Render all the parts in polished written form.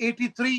183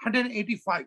185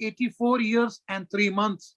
84 years and 3 months,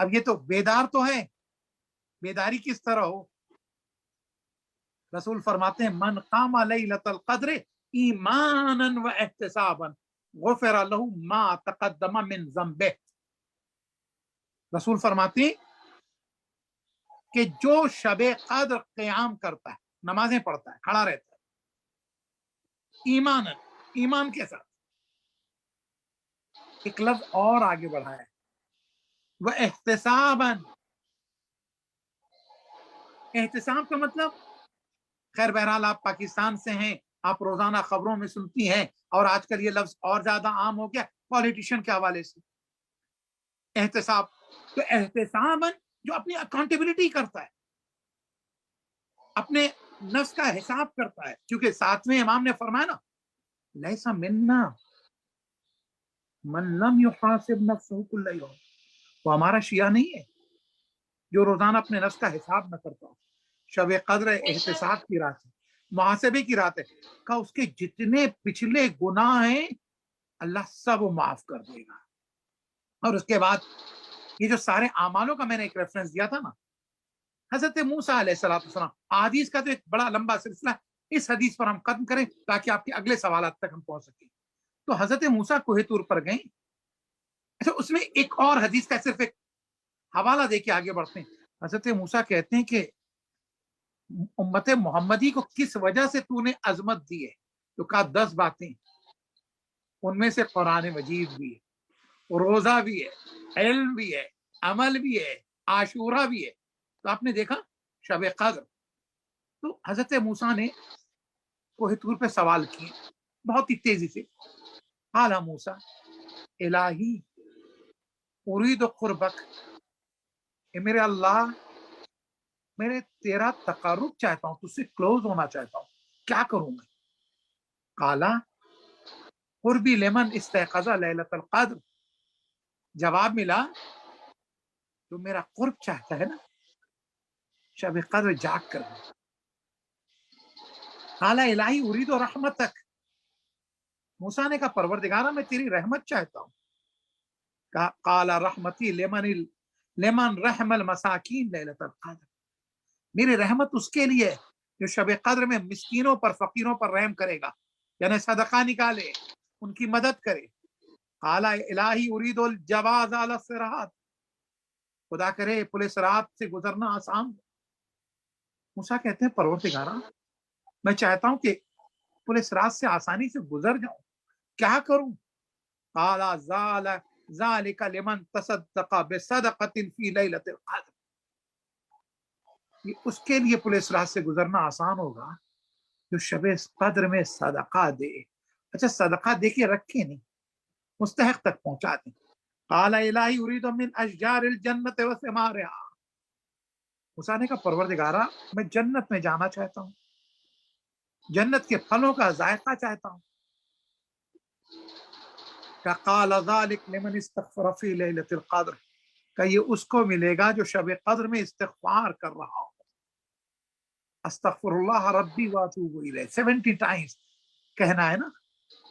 اب یہ تو بیدار تو ہے، بیداری کس طرح ہو؟ رسول فرماتے ہیں من قام لیلۃ القدر ایمانا و احتسابا غفر له ما تقدم من ذنبه. رسول فرماتے ہیں کہ جو شب قدر قیام کرتا ہے، نمازیں پڑھتا ہے، کھڑا رہتا ہے، ایمانا، ایمان کے ساتھ، ایک لفظ اور آگے بڑھا ہے، وہ احتسابا. احتساب کا مطلب، خیر بہرحال آپ پاکستان سے ہیں، آپ روزانہ خبروں میں سنتی ہیں، اور آج کل یہ لفظ اور زیادہ عام ہو گیا پولیٹیشین کے حوالے سے، احتساب. تو احتساب جو اپنی اکاؤنٹیبلٹی کرتا ہے، اپنے نفس کا حساب کرتا ہے، کیونکہ ساتویں امام نے فرمایا نا لیسا منا من لم یحاسب نفسه کل یوم، وہ ہمارا شیعہ نہیں ہے جو روزانہ اپنے نفس کا حساب نہ کرتا ہو. شب قدر احتساب کی رات ہے، محاسبے کی رات ہے، کہ اس کے جتنے پچھلے گناہ ہیں اللہ سب معاف کر دے گا. اور اس کے بعد یہ جو سارے اعمالوں کا میں نے ایک ریفرنس دیا تھا نا، حضرت موسیٰ علیہ السلام، حدیث کا تو ایک بڑا لمبا سلسلہ، اس حدیث پر ہم ختم کریں تاکہ آپ کے اگلے سوالات تک ہم پہنچ سکیں. تو حضرت موسیٰ کوہ طور پر گئے. اچھا، اس میں ایک اور حدیث کا صرف ایک حوالہ دے کے آگے بڑھتے ہیں. حضرت موسیٰ کہتے ہیں کہ امت محمدی کو کس وجہ سے تو نے عظمت دی ہے؟ تو کہا 10 باتیں، ان میں سے قرآن مجید بھی ہے، روزہ بھی ہے، علم بھی ہے، عمل بھی ہے، عاشورہ بھی ہے. تو آپ نے دیکھا شب قدر. تو حضرت موسیٰ نے کوہ طور پہ سوال کیے بہت ہی تیزی سے. قال موسیٰ الہی ارید قربک، اے میرے اللہ، میں تیرا تقرب چاہتا ہوں، تجھ سے کلوز ہونا چاہتا ہوں، کیا کروں میں؟ قالا قربی لمن استيقظ لیلۃ القدر، جواب ملا تو میرا قرب چاہتا ہے نا شب قدر جاگ کر. قالا الہی ارید رحمتک، موسیٰ نے کہا پروردگارا میں تیری رحمت چاہتا ہوں. قال رحمتی لمن رحم المساکین لیلۃ القدر، میری رحمت اس کے لیے جو شب قدر میں مسکینوں پر، فقیروں پر رحم کرے گا، یعنی صدقہ نکالے، ان کی مدد کرے. قال الہی ارید الجواز علی الصراط، خدا کرے پولیس رات سے گزرنا آسان ہو. موسیٰ کہتے ہیں پروردگارا میں چاہتا ہوں کہ پولیس رات سے آسانی سے گزر جاؤں، کیا کروں؟ قال ذالک لمن تصدق بصدقۃ فی لیلۃ القدر، اس کے لیے پولیس رات سے گزرنا آسان ہوگا جو شب قدر میں صدقہ دے. اچھا، صدقہ دے کے رکھے نہیں، مستحق تک پہنچا دیں. قال الہی ارید من اشجار الجنت و ثمارها، موسیٰ نے کہا پروردگارا میں جنت میں جانا چاہتا ہوں، جنت کے پھلوں کا ذائقہ چاہتا ہوں. کہ قال ذلک لمن استغفر فی لیلۃ القدر، کہ یہ اس کو ملے گا جو شب قدر میں استغفار کر رہا ہو. استغفر اللہ ربی واتوب الیہ 70 ٹائمز کہنا ہے نا،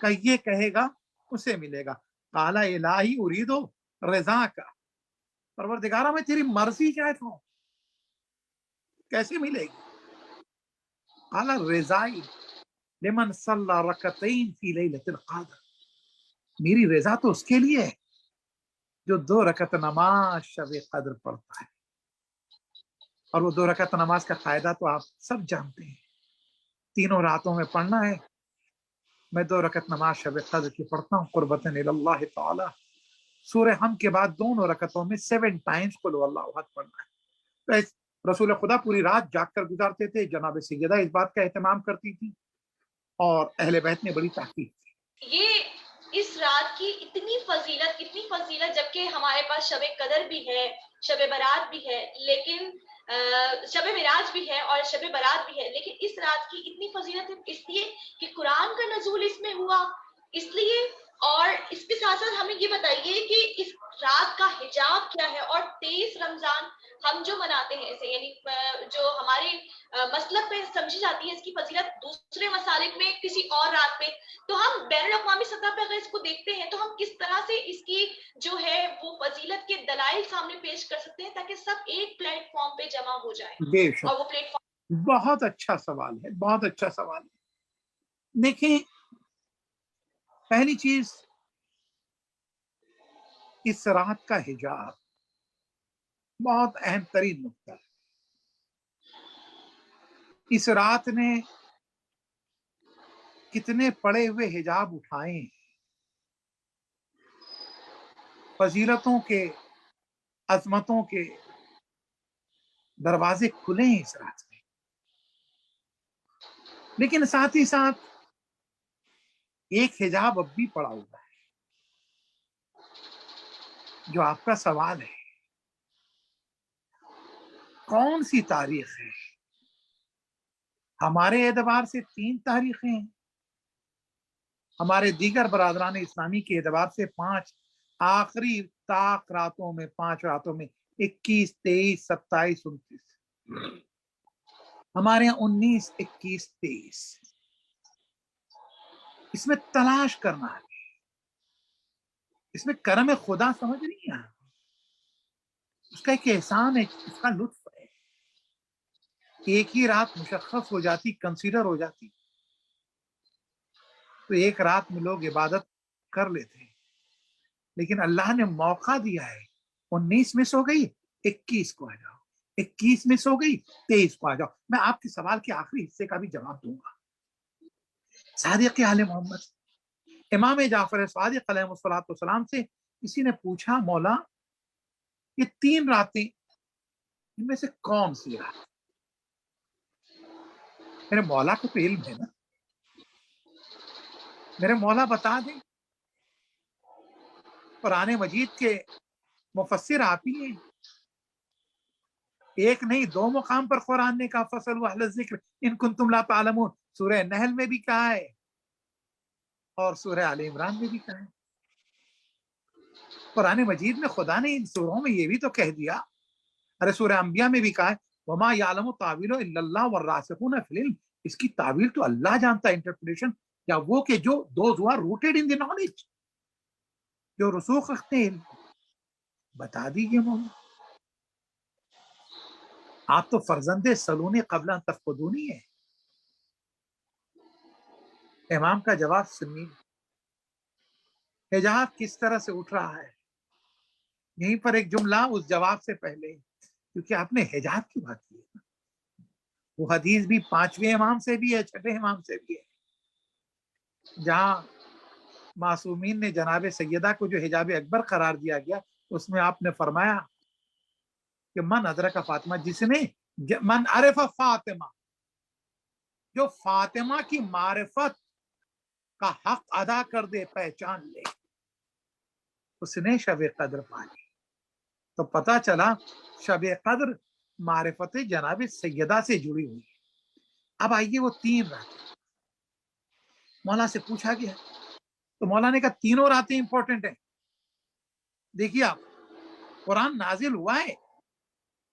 کہ یہ کہے گا اسے ملے گا. قال الہی ارید رضا کا، پروردگارا میں تیری مرضی چاہتا ہوں، کیسے ملے گی؟ قال رضائی لمن صلی رکعتین فی لیلۃ القدر، میری رضا تو اس کے لیے ہے جو 2 رکعت نماز شب قدر پڑھتا ہے. اور وہ 2 رکعت نماز کا قاعدہ تو آپ سب جانتے ہیں، تینوں راتوں میں پڑھنا ہے. میں 2 رکعت نماز شب قدر کی پڑھتا ہوں قربتاً اللہ تعالی. سورہ حمد کے بعد دونوں رکعتوں میں 7 ٹائمز قل هو اللہ احد پڑھنا ہے. رسول خدا پوری رات جاگ کر گزارتے تھے. جناب سیدہ اس بات کا اہتمام کرتی تھی اور اہل بیت نے بڑی تحقیق کی. یہ اس رات کی اتنی فضیلت، جبکہ ہمارے پاس شب قدر بھی ہے، شب برات بھی ہے، لیکن شب معراج بھی ہے اور شب برات بھی ہے، لیکن اس رات کی اتنی فضیلت ہے اس لیے کہ قرآن کا نزول اس میں ہوا، اس لیے. اور اس کے ساتھ ساتھ ہمیں یہ بتائیے کہ اس رات کا حجاب کیا ہے. اور 23 رمضان ہم جو مناتے ہیں اسے، یعنی جو ہماری مسلک میں سمجھی جاتی ہے اس کی فضیلت دوسرے مسالک میں کسی اور رات پہ، تو ہم بین الاقوامی سطح پہ اگر اس کو دیکھتے ہیں تو ہم کس طرح سے اس کی جو ہے وہ فضیلت کے دلائل مسائل سامنے پیش کر سکتے ہیں تاکہ سب ایک پلیٹ فارم پہ جمع ہو جائیں. بے شک. اور وہ پلیٹ فارم بہت اچھا سوال ہے، بہت اچھا سوال ہے. دیکھیں، پہلی چیز اس رات کا حجاب بہت اہم ترین نقطہ ہے. اس رات نے کتنے پڑے ہوئے حجاب اٹھائے ہیں. فضیلتوں کے، عظمتوں کے دروازے کھلے ہیں اس رات میں. لیکن ساتھ ہی ساتھ ایک حجاب اب بھی پڑا ہوا ہے، جو آپ کا سوال ہے. کون سی تاریخ ہے؟ ہمارے اعتبار سے 3 تاریخیں ہیں، ہمارے دیگر برادران اسلامی کے اعتبار سے 5. آخری طاق راتوں میں، 5 راتوں میں 21، 23، 27، 29. ہمارے یہاں 19، 21، 23. اس میں تلاش کرنا ہے، اس میں کرم خدا سمجھ نہیں ہے، اس کا ایک احسان ہے، اس کا لطف ہے. ایک ہی رات مشخص ہو جاتی، کنسیڈر ہو جاتی، تو ایک رات میں لوگ عبادت کر لیتے. لیکن اللہ نے موقع دیا ہے، 19 مس ہو گئی، 21 کو آ جاؤ، 21 مس ہو گئی، 23 کو آ جاؤ. میں آپ کے سوال کے آخری حصے کا بھی جواب دوں گا. صادق آل محمد امام جعفر صادق علیہ السلام سے کسی نے پوچھا، مولا یہ 3 راتیں، ان میں سے کون سی رات؟ میرے مولا کو تو علم ہے نا، میرے مولا بتا دیں. قرآن مجید کے مفسر آپ ہی ہیں. ایک نہیں 2 مقام پر قرآن نے کہا فصل اہل الذکر ان کنتم لا تعلمون. سورہ نحل میں بھی کہا ہے اور سورہ آل عمران میں بھی کہا ہے. قرآن مجید میں خدا نے ان سوروں میں یہ بھی تو کہہ دیا، ارے سورہ انبیاء میں بھی کہا ہے وما یعلم تاویلہ الا اللہ والراسخون فی العلم. اس کی تعویل تو اللہ جانتا ہے، انٹرپریٹیشن یا وہ کہ جو those who rooted in the knowledge, جو رسوخ رکھتے ہیں. بتا دیجیے مولا، آپ تو فرزند سلونی قبل ان تفقدونی ہے. امام کا جواب سنیے، حجاب کس طرح سے اٹھ رہا ہے. یہیں پر ایک جملہ اس جواب سے پہلے، کیونکہ آپ نے حجاب کی بات کی ہے، وہ حدیث بھی 5ویں امام سے بھی ہے، 6 امام سے بھی ہے، جہاں معصومین نے جناب سیدہ کو جو حجاب اکبر قرار دیا گیا، اس میں آپ نے فرمایا کہ من ادرک فاطمہ، جس نے من عرف فاطمہ، جو فاطمہ کی معرفت کا حق ادا کر دے، پہچان لے، اس نے شب قدر پا لی. تو پتا چلا شب قدر معرفت جناب سیدہ سے جڑی ہوئی ہے. اب آئیے وہ 3 راتیں مولا سے پوچھا گیا، تو مولا نے کہا تینوں راتیں امپورٹنٹ ہیں. دیکھیے آپ، قرآن نازل ہوا ہے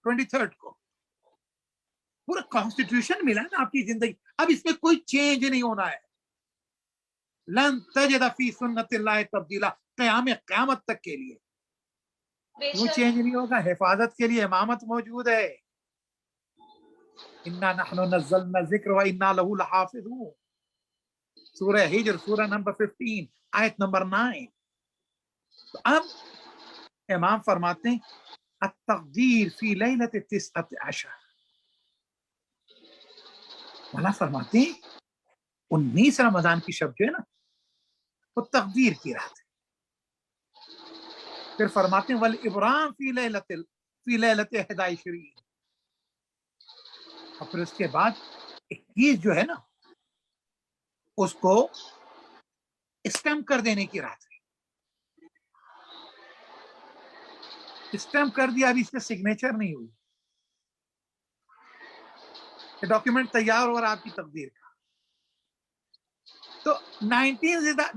23 کو، پورا کانسٹیٹیوشن ملا ہے نا آپ کی زندگی. اب اس میں کوئی چینج نہیں ہونا ہے. لن تجد فی سنت اللہ تبدیلا، قیامت تک کے لیے وہ چینج نہیں ہوگا. حفاظت کے لیے امامت موجود ہے. انا نحن نزلنا الذکر وانا لہ لحافظون، سورہ ہجر، سورہ نمبر 15، آیت نمبر 9. تو اب امام فرماتے ہیں التقدیر فی لیلۃ 19، مولا فرماتے ہیں 19 رمضان کی شب جو ہے نا، وہ تقدیر کی رات ہے. پھر فرماتے ہیں والابرام فی لیلۃ 21، اور پھر اس کے بعد 21 جو ہے نا، اس کو اسٹمپ کر دینے کی رات ہے. اسٹمپ کر دیا، ابھی اس پہ سگنیچر نہیں ہوئی، ڈاکیومنٹ تیار ہو رہا آپ کی تقدیر کا. تو 19 is the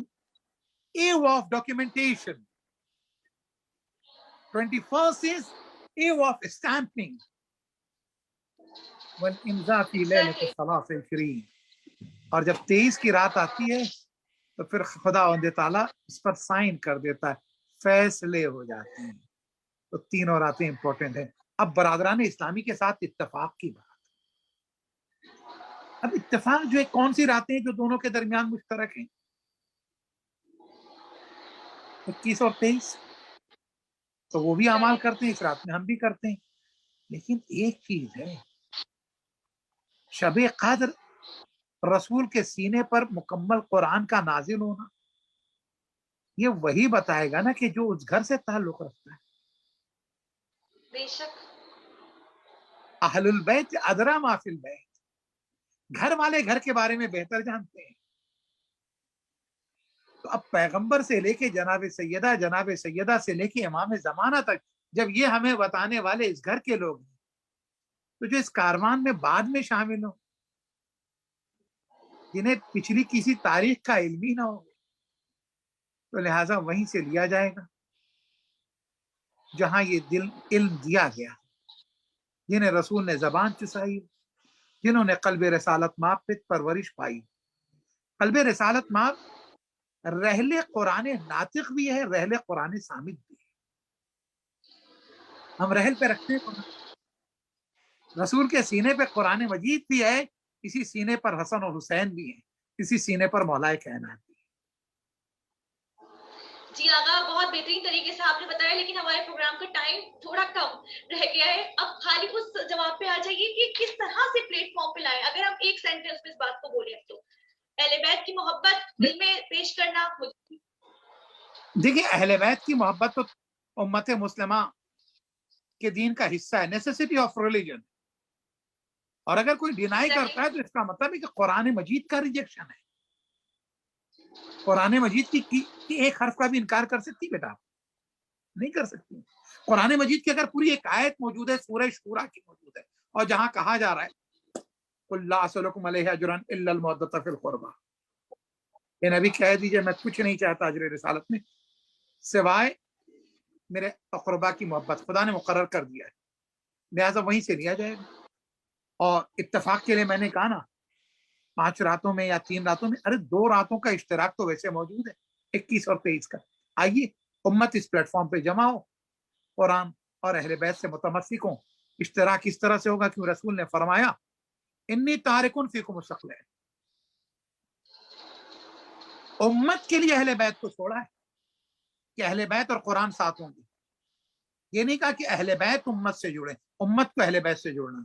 eve of documentation, 21st is eve of stamping, والامضاء فی لیلۃ 23. اور جب 23 کی رات آتی ہے تو پھر خدا تعالیٰ اس پر سائن کر دیتا ہے، فیصلے ہو جاتے ہیں. تو تینوں راتیں امپورٹنٹ ہیں. اب برادران اسلامی کے ساتھ اتفاق کی بات. اب اتفاق جو ہے کون سی راتیں جو دونوں کے درمیان مشترک ہیں؟ 21 اور 23. تو وہ بھی اعمال کرتے ہیں، اس رات میں ہم بھی کرتے ہیں. لیکن ایک چیز ہے، شب قدر رسول کے سینے پر مکمل قرآن کا نازل ہونا، یہ وہی بتائے گا نا کہ جو اس گھر سے تعلق رکھتا ہے. بے شک اہل البیت ادرا ما فی البیت، گھر والے گھر کے بارے میں بہتر جانتے ہیں. تو اب پیغمبر سے لے کے جناب سیدہ سے لے کے امام زمانہ تک جب یہ ہمیں بتانے والے اس گھر کے لوگ ہیں، تو جو اس کاروان میں بعد میں شامل ہوں، جنہیں پچھلی کسی تاریخ کا علم ہی نہ ہو، تو لہٰذا وہیں سے لیا جائے گا جہاں یہ علم دیا گیا، جنہیں رسول نے زبان چسائی، جنہوں نے قلب رسالت ماب پہ پرورش پائی. قلب رسالت ماب رحل قرآن ناطق بھی ہے، رحل قرآن سامد بھی ہے. ہم رحل پہ رکھتے ہیں قرآن. رسول کے سینے پہ قرآن مجید بھی ہے، اسی سینے پر حسن اور حسین بھی ہیں، اسی سینے پر مولا کائنات بھی. جی آغا، بہت بہترین طریقے سے آپ نے بتایا، لیکن ہمارے پروگرام کا ٹائم تھوڑا کم رہ گیا ہے. اب خالی اس جواب پہ آ جائیے کہ کس طرح سے پلیٹ فارم پہ لائیں. اگر ہم ایک سینٹینس میں اس بات کو بولیں تو اہل بیت کی محبت دل میں پیش کرنا. دیکھیے، اہل بیت کی محبت تو امت مسلمہ کے دین کا حصہ ہے، نیسیسٹی آف ریلیجن. اور اگر کوئی ڈینائی کرتا ہے تو اس کا مطلب ہے کہ قرآن مجید کا ریجیکشن ہے. قرآن مجید کی ایک حرف کا بھی انکار کر سکتی بیٹا؟ نہیں کر سکتی. قرآن مجید کی اگر پوری ایک آیت موجود ہے، سورہ شورا کی موجود ہے، اور جہاں کہا جا رہا ہے قُلْ لَا أَسْأَلُكُمْ عَلَيْهِ أَجْرًا إِلَّا الْمَوَدَّةَ فِي الْقُرْبَى، اے نبی کہہ دیجئے میں کچھ نہیں چاہتا اجر رسالت میں سوائے میرے اقربا کی محبت. خدا نے مقرر کر دیا ہے، لہٰذا وہیں سے لیا جائے گا. اور اتفاق کے لیے میں نے کہا نا 5 راتوں میں یا 3 راتوں میں، ارے 2 راتوں کا اشتراک تو ویسے موجود ہے، 21 اور 23 کا. آئیے امت اس پلیٹ فارم پہ جمع ہو، قرآن اور اہل بیت سے متمسک ہوں. اشتراک اس طرح سے ہوگا کہ رسول نے فرمایا انی تارکن فیکم الثقلین، امت کے لیے اہل بیت کو چھوڑا ہے کہ اہل بیت اور قرآن ساتھ ہوں گے. یہ نہیں کہا کہ اہل بیت امت سے جڑے، امت کو اہل بیت سے جوڑنا.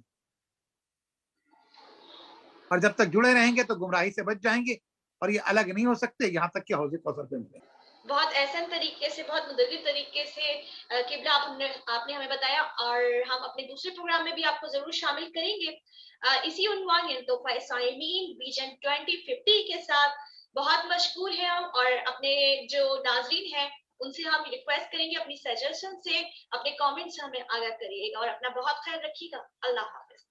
اور جب تک جڑے رہیں گے تو گمراہی سے بچ جائیں گے، اور یہ الگ نہیں ہو سکتے یہاں تک کہ حوض کوثر پہ ملیں. بہت احسن طریقے سے، بہت مدبر طریقے سے قبلہ آپ نے ہمیں بتایا، اور ہم اپنے دوسرے پروگرام میں بھی آپ کو ضرور شامل کریں گے اسی عنوان یعنی تحفہ سائمین ویژن 2050 کے ساتھ. بہت مشکور ہیں ہم، اور اپنے جو ناظرین ہیں ان سے ہم ریکویسٹ کریں گے اپنی سجیشن سے، اپنے کامنٹ سے ہمیں آگاہ کریے گا، اور اپنا بہت خیال رکھیے گا. اللہ حافظ.